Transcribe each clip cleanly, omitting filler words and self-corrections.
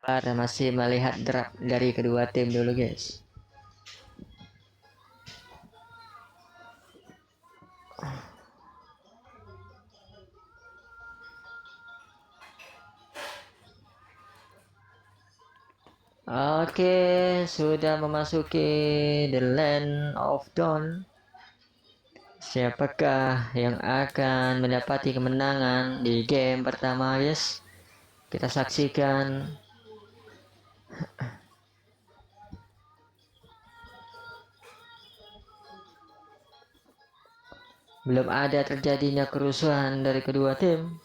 Para masih melihat draft dari kedua tim dulu guys. Oke, sudah memasuki the land of dawn. Siapakah yang akan mendapati kemenangan di game pertama guys? Kita saksikan. Belum ada terjadinya kerusuhan dari kedua tim.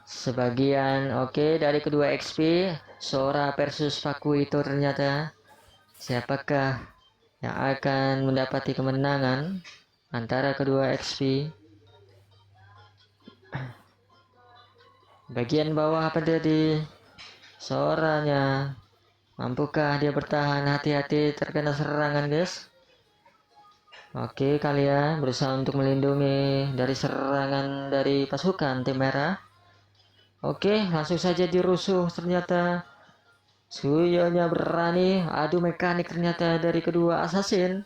Sebagian oke dari kedua XP, Sora versus Faku itu ternyata. Siapakah yang akan mendapati kemenangan antara kedua XP? Bagian bawah apa terjadi? Soranya. Mampukah dia bertahan? Hati-hati terkena serangan guys. Oke, kalian berusaha untuk melindungi dari serangan dari pasukan tim merah. Oke, langsung saja dirusuh ternyata. Suyonya berani, adu mekanik ternyata dari kedua assassin.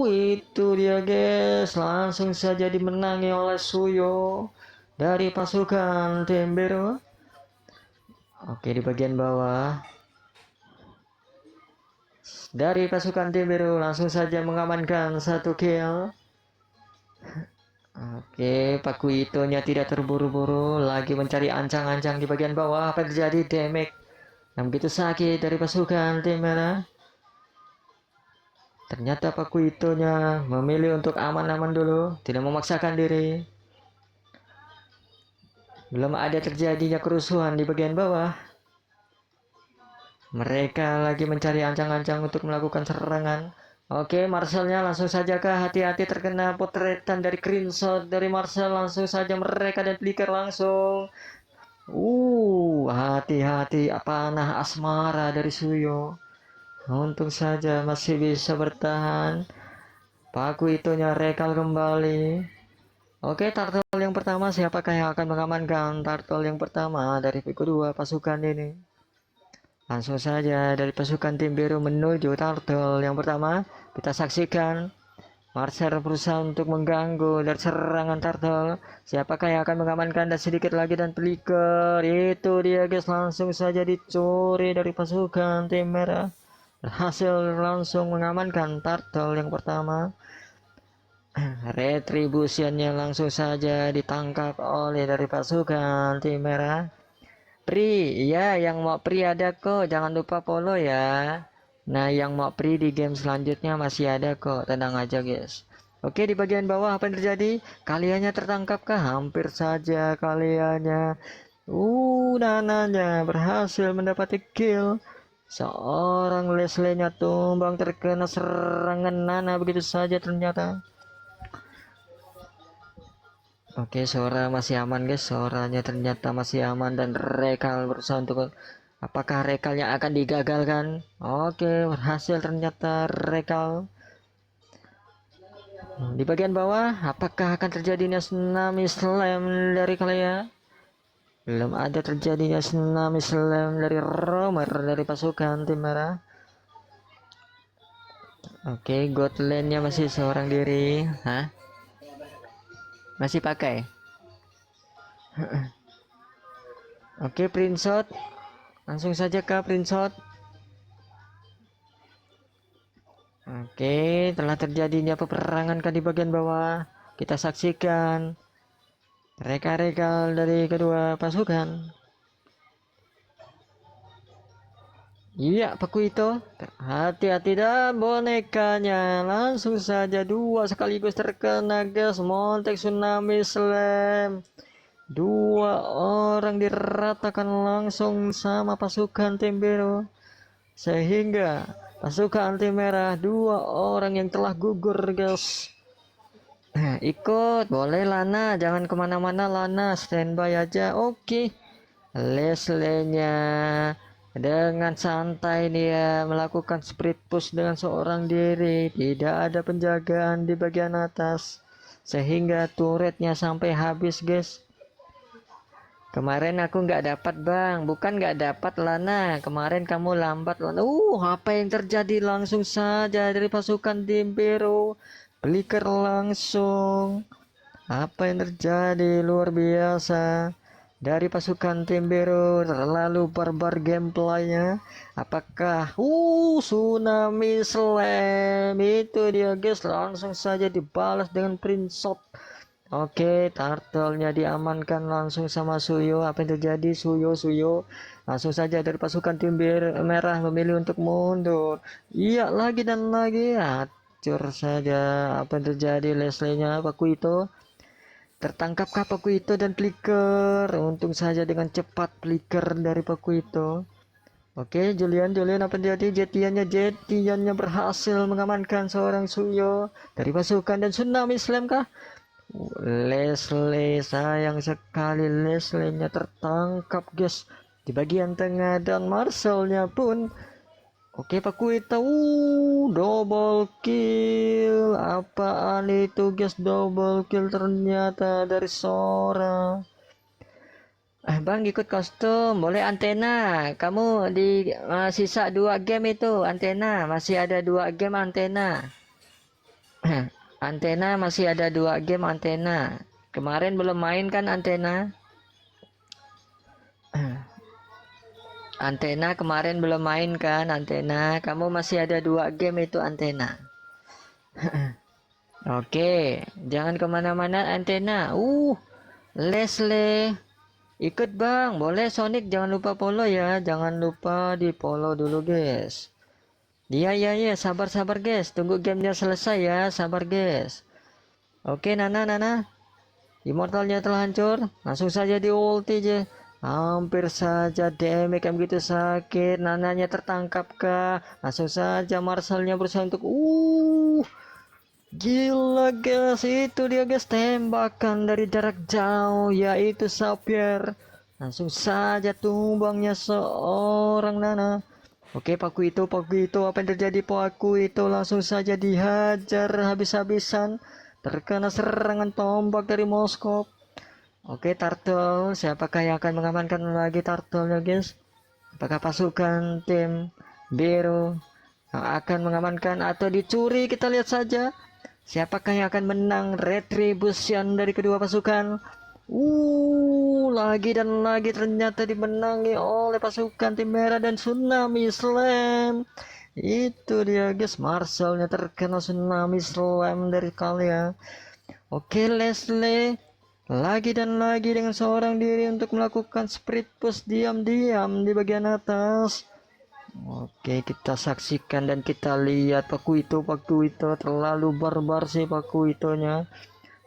Itu dia guys, langsung saja dimenangi oleh Suyo dari pasukan tim biru. Oke, di bagian bawah dari pasukan tim biru langsung saja mengamankan satu kill. Oke, Pakuitonya tidak terburu-buru lagi mencari ancang-ancang di bagian bawah. Apa yang terjadi? Damage yang begitu sakit dari pasukan tim merah. Ternyata Pakuitonya memilih untuk aman-aman dulu, tidak memaksakan diri. Belum ada terjadinya kerusuhan di bagian bawah. Mereka lagi mencari ancang-ancang untuk melakukan serangan. Oke, Marcelnya langsung saja kah? Hati-hati terkena potretan dari screenshot dari Marcel. Langsung saja mereka dan flicker langsung. Hati-hati panah asmara dari Suyo. Untung saja masih bisa bertahan. Paku itunya rekal kembali. Oke, turtle yang pertama siapakah yang akan mengamankan turtle yang pertama dari kedua pasukan ini? Langsung saja dari pasukan tim biru menuju turtle yang pertama. Kita saksikan Marcel berusaha untuk mengganggu dari serangan turtle. Siapakah yang akan mengamankan dan sedikit lagi dan flicker. Itu dia guys, langsung saja dicuri dari pasukan tim merah. Berhasil langsung mengamankan turtle yang pertama. Retributionnya langsung saja ditangkap oleh dari pasukan tim merah. Pri, ya yang mau Pri ada kok, jangan lupa follow ya. Nah yang mau Pri di game selanjutnya masih ada kok, tenang aja guys. Oke, di bagian bawah apa yang terjadi? Kaliannya tertangkap kah? Hampir saja kaliannya. Nananya berhasil mendapati kill. Seorang Leslie-nya tumbang terkena serangan Nana begitu saja ternyata. Oke, Sora masih aman guys. Soranya ternyata masih aman dan Rekal berusaha untuk apakah Rekalnya akan digagalkan? Oke, berhasil ternyata Rekal. Di bagian bawah, apakah akan terjadinya tsunami slam dari kalian? Belum ada terjadinya tsunami slam dari Romer dari pasukan tim merah. Oke, Godland-nya masih seorang diri. Hah? Masih pakai? Oke, print shot. Langsung saja ke print shot. Oke, telah terjadinya peperangan kan di bagian bawah. Kita saksikan reka-reka dari kedua pasukan. Iya, Paku itu. Hati-hati dan bonekanya. Langsung saja dua sekaligus terkena gas montek tsunami slam. Dua orang diratakan langsung sama pasukan tim biru. Sehingga pasukan tim merah dua orang yang telah gugur guys. Ikut boleh Lana, jangan kemana-mana Lana, standby aja. Oke, Leslie-nya dengan santai dia melakukan split push dengan seorang diri, tidak ada penjagaan di bagian atas sehingga turretnya sampai habis guys. Kemarin aku nggak dapat bang, bukan nggak dapat Lana. Kemarin kamu lambat Lana. Apa yang terjadi langsung saja dari pasukan tim biru? Flicker langsung. Apa yang terjadi luar biasa dari pasukan tim biru, terlalu barbar gameplaynya. Apakah tsunami slam itu dia guys, langsung saja dibalas dengan print shot. Oke, turtle-nya diamankan langsung sama Suyo. Apa yang terjadi? Suyo langsung saja dari pasukan tim merah memilih untuk mundur. Iya, lagi dan lagi. Hancur saja. Apa yang terjadi? Leslie-nya Pakuito tertangkapkah Pakuito dan Flicker? Untung saja dengan cepat Flicker dari Pakuito. Oke, Julian apa yang terjadi? Jetiannya berhasil mengamankan seorang Suyo dari pasukan dan tsunami slam kah? Leslie, sayang sekali Leslie-nya tertangkap guys di bagian tengah dan Marcelnya pun. Oke, Pakuita, double kill. Apaan itu guys, double kill ternyata dari Sora. Bang ikut kostum, boleh antena. Kamu di sisa 2 game itu antena, masih ada 2 game antena. Antena masih ada 2 game antena. Kemarin belum main kan antena? Antena kemarin belum main kan antena? Kamu masih ada 2 game itu antena. Oke, jangan kemana-mana antena. Leslie, ikut bang. Boleh Sonic, jangan lupa follow ya. Jangan lupa di follow dulu guys. Iya, sabar guys. Tunggu gamenya selesai ya, sabar guys. Oke, Nana. Immortalnya telah hancur. Langsung saja di ulti aja. Hampir saja damage yang begitu sakit. Nananya tertangkap kah? Langsung saja Marcelnya berusaha untuk gila guys, itu dia guys, tembakan dari jarak jauh yaitu Xavier. Langsung saja tumbangnya seorang Nana. Oke, Pakuito, apa yang terjadi? Pakuito langsung saja dihajar habis-habisan, terkena serangan tombak dari Moskov. Oke, Turtle, siapakah yang akan mengamankan lagi Turtle-nya guys? Apakah pasukan tim biru yang akan mengamankan atau dicuri? Kita lihat saja. Siapakah yang akan menang retribution dari kedua pasukan? Lagi dan lagi ternyata dimenangi oleh pasukan tim merah dan tsunami slam. Itu dia guys, Marcelnya terkena tsunami slam dari kalian. Oke, Leslie lagi dan lagi dengan seorang diri untuk melakukan spirit push diam-diam di bagian atas. Oke, kita saksikan dan kita lihat Pakuito terlalu barbar sih Pakuitonya.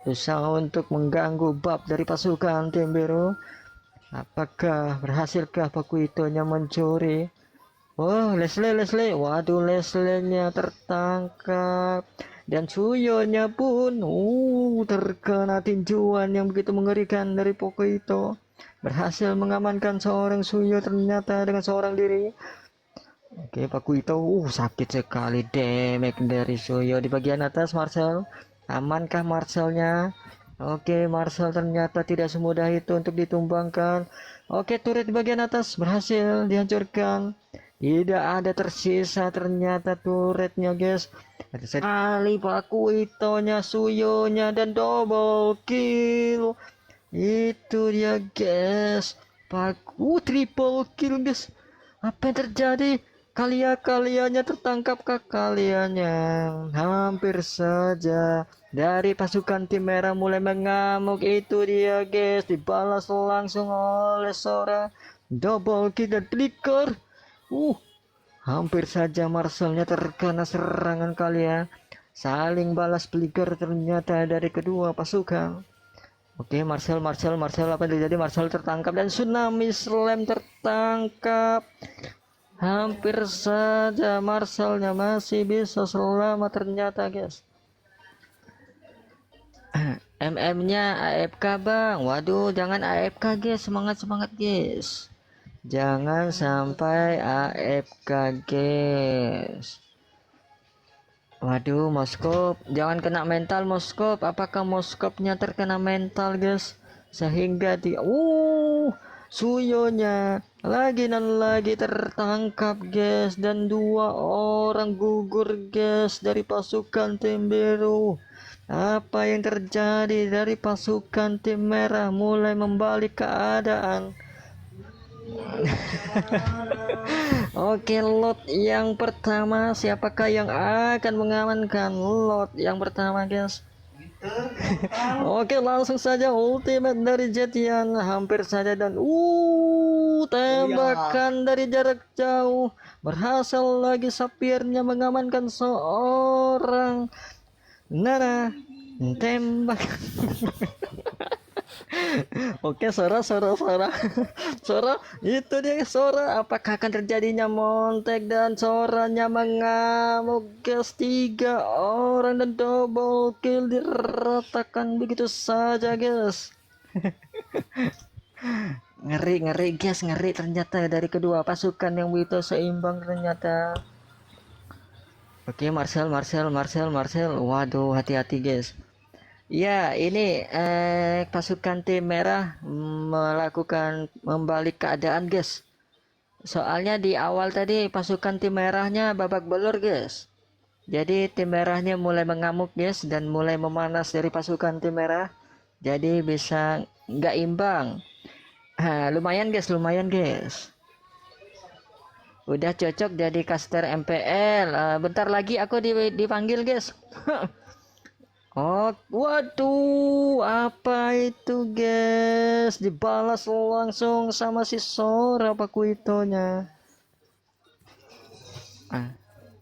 Berusaha untuk mengganggu bab dari pasukan tim biru. Apakah berhasilkah Pakuitonya mencuri? Leslie. Waduh, Leslie-nya tertangkap. Dan Suyonya pun terkena tinjuan yang begitu mengerikan dari Pakuito. Berhasil mengamankan seorang Suyo ternyata dengan seorang diri. Oke, Pakuito, sakit sekali damage dari Suyo di bagian atas. Marcel, amankah Marcelnya? Oke, Marcel ternyata tidak semudah itu untuk ditumbangkan. Oke, turret di bagian atas berhasil dihancurkan. Tidak ada tersisa ternyata turretnya guys. Ada sekali Pakuitonya, Suyonya dan double kill. Itu dia guys. Triple kill guys. Apa yang terjadi? Kaliannya tertangkapkah? Kaliannya hampir saja dari pasukan tim merah mulai mengamuk. Itu dia guys, dibalas langsung oleh Sora. Double kill dan Flicker. Hampir saja Marcelnya terkena serangan kalian. Saling balas Flicker ternyata dari kedua pasukan. Oke, Marcel, apa yang terjadi? Marcel tertangkap dan tsunami slam tertangkap. Hampir saja Marcelnya masih bisa selamat ternyata guys. MM-nya AFK bang. Waduh, jangan AFK guys, semangat guys. Jangan sampai AFK guys. Waduh, Moskop, jangan kena mental Moskop. Apakah Moskopnya terkena mental guys? Sehingga dia Suyonya lagi dan lagi tertangkap guys, dan 2 orang gugur guys dari pasukan tim biru. Apa yang terjadi dari pasukan tim merah mulai membalik keadaan. Oke, lot yang pertama, siapakah yang akan mengamankan lot yang pertama guys? Oke, langsung saja ultimate dari Jetian, hampir saja, dan tembakan dari jarak jauh berhasil lagi. Sapirnya mengamankan seorang Nana, tembak. Oke, Sora, Sora, itu dia Sora. Apakah akan terjadinya montek dan Soranya mengamuk guys, 3 orang dan double kill diratakan begitu saja guys. Ngeri guys, ngeri ternyata dari kedua pasukan yang begitu seimbang ternyata. Oke, Marcel. Waduh, hati-hati guys. Ya, ini pasukan tim merah melakukan membalik keadaan guys. Soalnya di awal tadi pasukan tim merahnya babak belur guys. Jadi tim merahnya mulai mengamuk guys dan mulai memanas dari pasukan tim merah. Jadi bisa nggak imbang. Lumayan guys. Udah cocok jadi caster MPL. Bentar lagi aku dipanggil guys. Oh, waduh, apa itu guys? Dibalas langsung sama si Sora Pakuitonya.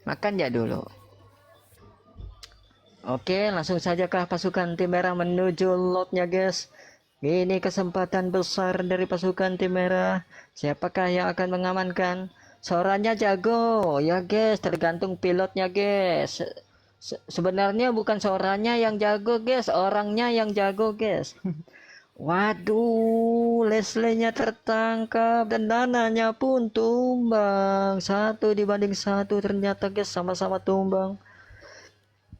Makan ya dulu. Oke, langsung saja kah pasukan tim merah menuju lotnya guys. Ini kesempatan besar dari pasukan tim merah. Siapakah yang akan mengamankan? Soranya jago ya guys, tergantung pilotnya guys. Sebenarnya bukan Soranya yang jago guys, orangnya yang jago guys. Waduh, Leslie-nya tertangkap dan dananya pun tumbang. 1-1 ternyata guys, sama-sama tumbang.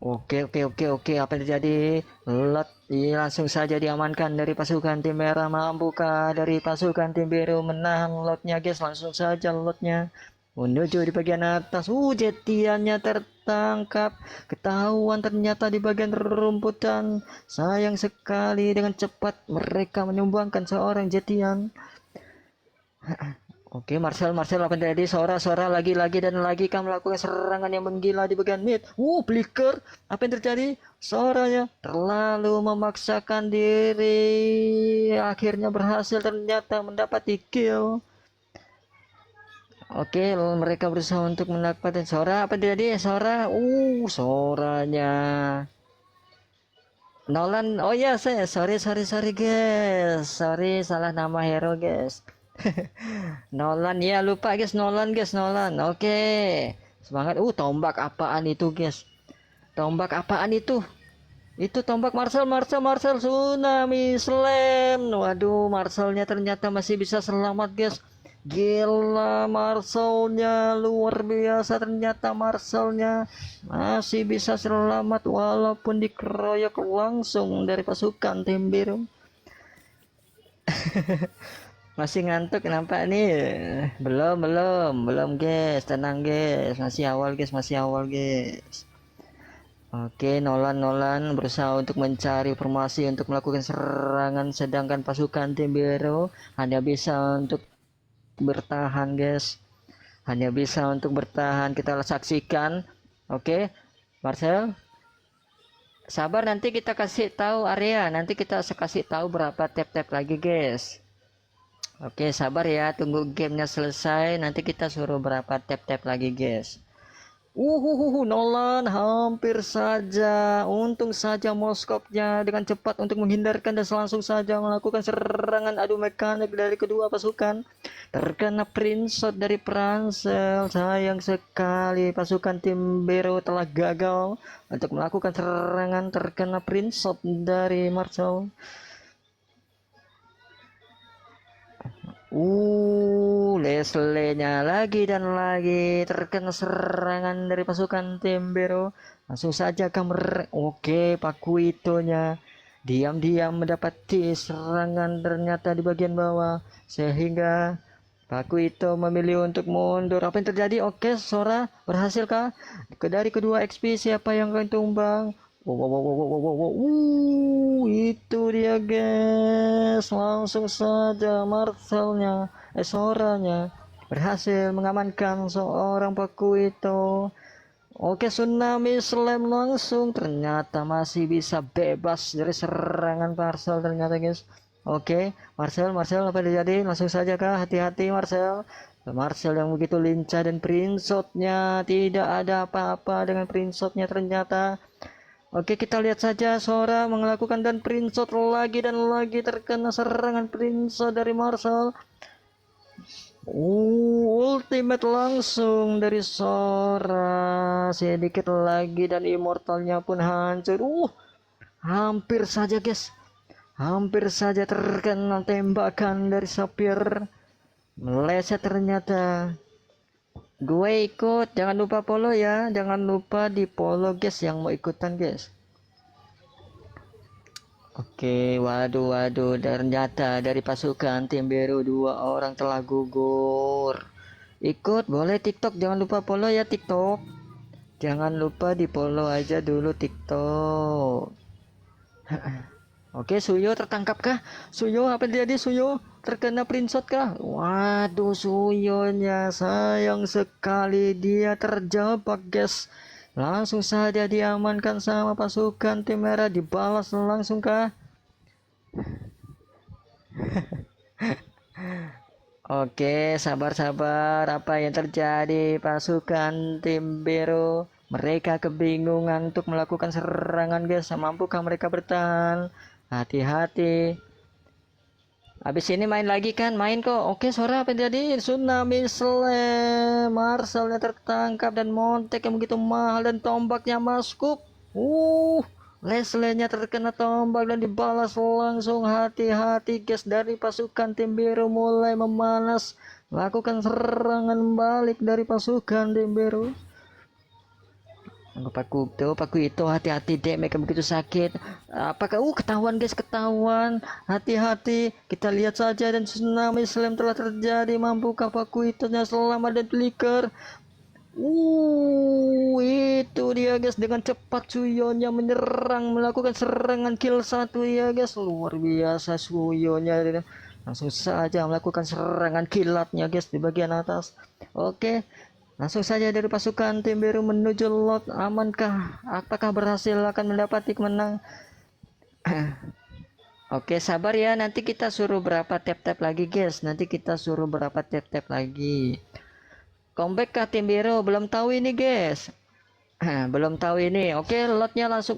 Oke. Apa yang terjadi? Lot langsung saja diamankan dari pasukan tim merah. Mampukah dari pasukan tim biru menahan lotnya guys? Langsung saja lotnya menuju di bagian atas. Jetiannya tertangkap. Ketahuan ternyata di bagian rumputan. Sayang sekali, dengan cepat mereka menyumbangkan seorang Jetian. Oke, Marcel, apa yang terjadi? Sora lagi dan lagi kamu melakukan serangan yang menggila di bagian mid. Flicker. Apa yang terjadi? Soranya terlalu memaksakan diri. Akhirnya berhasil ternyata mendapati kill. Oke, mereka berusaha untuk mendapatkan Sora. Apa yang terjadi? Soranya Nolan. Oh ya, sorry guys. Sorry, salah nama hero guys. Nolan ya, lupa guys, Nolan. Oke, semangat. Tombak apaan itu guys? Itu tombak Marcel Tsunami Slam. Waduh, Marcelnya ternyata masih bisa selamat guys. Gila, Marcelnya luar biasa, ternyata Marcelnya masih bisa selamat walaupun dikeroyok langsung dari pasukan tim biru. Masih ngantuk kenapa nih? Belum guys, tenang guys, masih awal guys. Oke, Nolan berusaha untuk mencari formasi untuk melakukan serangan, sedangkan pasukan tim biru hanya bisa untuk bertahan guys. Kita saksikan. Oke, Marcel sabar, nanti kita kasih tahu area, nanti kita kasih tahu berapa tap lagi guys. Oke, sabar ya, tunggu gamenya selesai, nanti kita suruh berapa tap lagi guys. Nolan hampir saja. Untung saja Moskopnya dengan cepat untuk menghindarkan dan langsung saja melakukan serangan adu mekanik dari kedua pasukan. Terkena print shot dari Pransel. Sayang sekali pasukan tim biru telah gagal untuk melakukan serangan. Terkena print shot dari Marcel. Leslie-nya lagi dan lagi terkena serangan dari pasukan tim biru. Langsung saja kamer. Oke, Pakuitonya diam-diam mendapati serangan ternyata di bagian bawah, sehingga Pakuito memilih untuk mundur. Apa yang terjadi? Oke, Sora berhasilkah? Dari kedua XP siapa yang akan tumbang? Wow, wow, wow, wow, wow, wow, wow. Itu dia guys. Langsung saja Marcelnya, Soranya berhasil mengamankan seorang Pakuito. Oke, Tsunami Slam langsung ternyata masih bisa bebas dari serangan Marcel ternyata guys. Oke, Marcel apa yang terjadi? Langsung saja kah? Hati-hati Marcel. Marcel yang begitu lincah dan Prince-Shot-nya tidak ada apa-apa dengan Prince-Shot-nya ternyata. Oke, kita lihat saja Sora melakukan dan Prince-Shot lagi dan lagi terkena serangan Prince-Shot dari Marcel. Ultimate langsung dari Sora, sedikit lagi dan immortalnya pun hancur. Hampir saja guys, hampir saja terkena tembakan dari Sapphire, meleset ternyata. Gue ikut, jangan lupa follow ya, jangan lupa di follow guys yang mau ikutan guys. Oke, waduh, ternyata dari pasukan tim biru 2 orang telah gugur. Ikut boleh TikTok, jangan lupa follow ya TikTok. Jangan lupa di follow aja dulu TikTok. Oke, Suyo tertangkap kah? Suyo apa yang terjadi? Suyo terkena Prince-Shot kah? Waduh, Suyonya sayang sekali dia terjebak guys. Langsung saja diamankan sama pasukan tim merah, dibalas langsung kah? Oke, sabar-sabar. Apa yang terjadi pasukan tim biru? Mereka kebingungan untuk melakukan serangan guys. Mampukah mereka bertahan? Hati-hati. Habis ini main lagi kan? Main kok. Oke, Sora apa yang terjadi? Tsunami Slam. Marcelnya tertangkap dan Montek yang begitu mahal dan tombaknya masuk. Leslie-nya terkena tombak dan dibalas langsung. Hati-hati guys, dari pasukan tim biru mulai memanas. Lakukan serangan balik dari pasukan tim biru. Paku itu hati-hati dek, mereka begitu sakit. Apakah ketahuan guys, ketahuan. Hati-hati, kita lihat saja dan Tsunami Slam telah terjadi. Mampukah Pakuitonya selamat dan flicker? Itu dia guys, dengan cepat Suyonya menyerang, melakukan serangan kill 1 ya guys. Luar biasa Suyonya, langsung saja melakukan serangan kilatnya guys di bagian atas. Oke, langsung saja dari pasukan tim biru menuju lot. Amankah? Apakah berhasil akan mendapati kemenang? Oke, sabar ya, nanti kita suruh berapa tap-tap lagi guys. Nanti kita suruh berapa tap-tap lagi. Comeback ke tim biru, belum tahu ini guys. Belum tahu ini. Oke, lotnya langsung.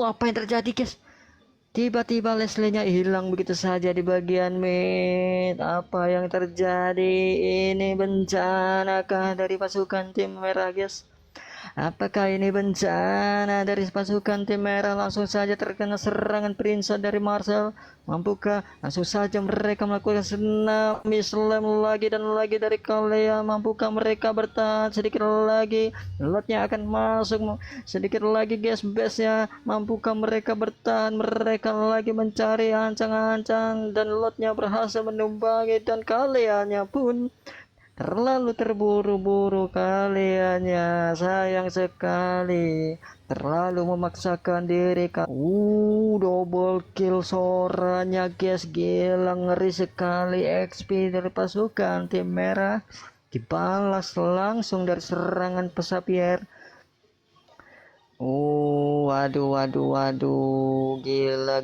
Apa yang terjadi guys? Tiba-tiba Leslie-nya hilang begitu saja di bagian mid. Apa yang terjadi? Ini bencanakah dari pasukan tim merah guys? Apakah ini bencana dari pasukan tim merah? Langsung saja terkena serangan Prince dari Marcel. Mampukah? Langsung saja mereka melakukan Tsunami Slam lagi dan lagi dari kalian. Mampukah mereka bertahan? Sedikit lagi lotnya akan masuk. Sedikit lagi guys, base-nya. Mampukah mereka bertahan? Mereka lagi mencari ancang-ancang dan lotnya berhasil menumbangi dan kaliannya pun terlalu terburu-buru kaliannya, sayang sekali. Terlalu memaksakan diri. Double kill Soranya guys, gila ngeri sekali. XP dari pasukan tim merah dibalas langsung dari serangan Pesapier. Waduh, gila.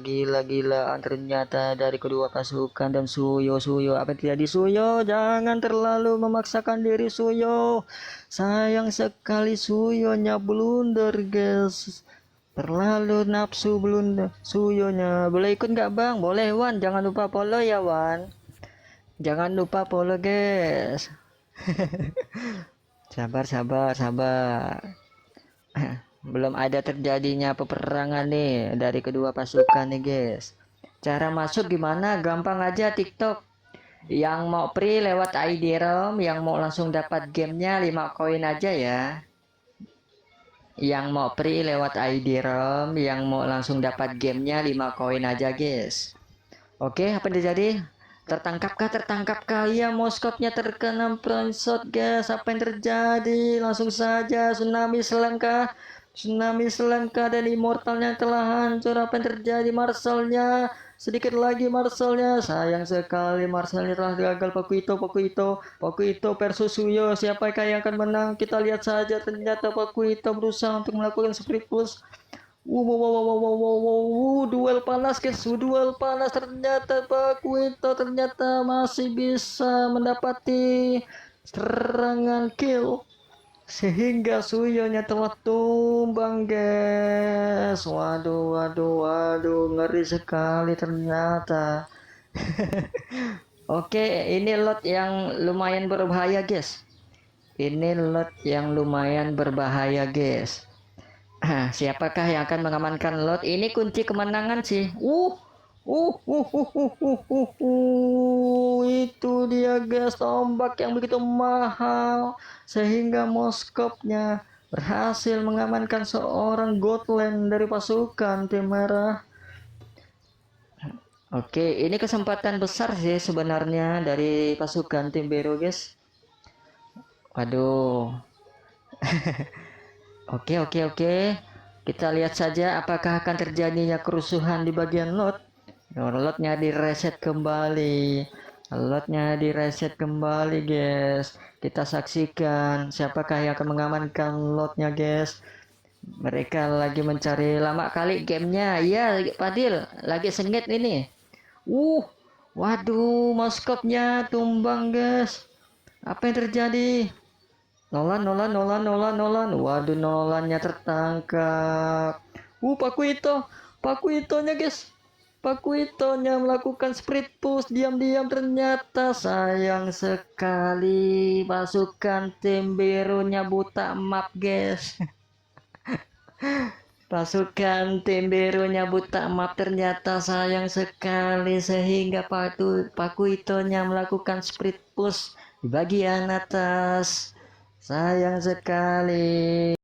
Ternyata dari kedua pasukan dan Suyo, apa yang terjadi Suyo? Jangan terlalu memaksakan diri Suyo. Sayang sekali Suyonya blunder guys. Terlalu nafsu blunder Suyonya. Boleh ikut nggak bang? Boleh Wan, jangan lupa follow ya Wan. Jangan lupa follow guys. Sabar. Belum ada terjadinya peperangan nih dari kedua pasukan nih guys. Cara masuk gimana? Gampang aja TikTok. Yang mau free lewat ID ROM, yang mau langsung dapat gamenya 5 koin aja ya. Yang mau free lewat ID ROM, yang mau langsung dapat gamenya 5 koin aja guys. Oke, apa yang terjadi? Tertangkapkah? Tertangkapkah? Iya, moskopnya terkena front shot guys. Apa yang terjadi? Langsung saja tsunami slam kah? Tsunami slam kah? Dan immortalnya telah hancur. Apa yang terjadi? Marcelnya sedikit lagi, Marcelnya sayang sekali, Marcelnya telah gagal. Pakuito versus Suyo, siapakah yang akan menang? Kita lihat saja. Ternyata Pakuito berusaha untuk melakukan split push. Duel panas guys, duel panas. Ternyata Pakuito ternyata masih bisa mendapati serangan kill sehingga Suyonya telah tumbang guys. Waduh, ngeri sekali ternyata. Oke, ini lot yang lumayan berbahaya guys. Ini lot yang lumayan berbahaya guys. Siapakah yang akan mengamankan lot? Ini kunci kemenangan sih. Itu dia guys, tombak yang begitu mahal sehingga Moskopnya berhasil mengamankan seorang Gotland dari pasukan tim merah. Oke, ini kesempatan besar sih sebenarnya dari pasukan tim biru guys. Waduh. Oke. Kita lihat saja apakah akan terjadinya kerusuhan di bagian lot. Lotnya direset kembali. Lotnya direset kembali guys. Kita saksikan siapakah yang akan mengamankan lotnya guys. Mereka lagi mencari, lama kali gamenya. Ya, Fadil lagi sengit ini. Waduh, Moskopnya tumbang guys. Apa yang terjadi? Nolan. Waduh, Nolannya tertangkap. Pakuitonya guys. Pakuitonya melakukan split push diam-diam. Ternyata sayang sekali pasukan tim birunya buta map guys. Pasukan tim birunya buta map ternyata sayang sekali sehingga Pakuitonya melakukan split push di bagian atas. Sayang sekali.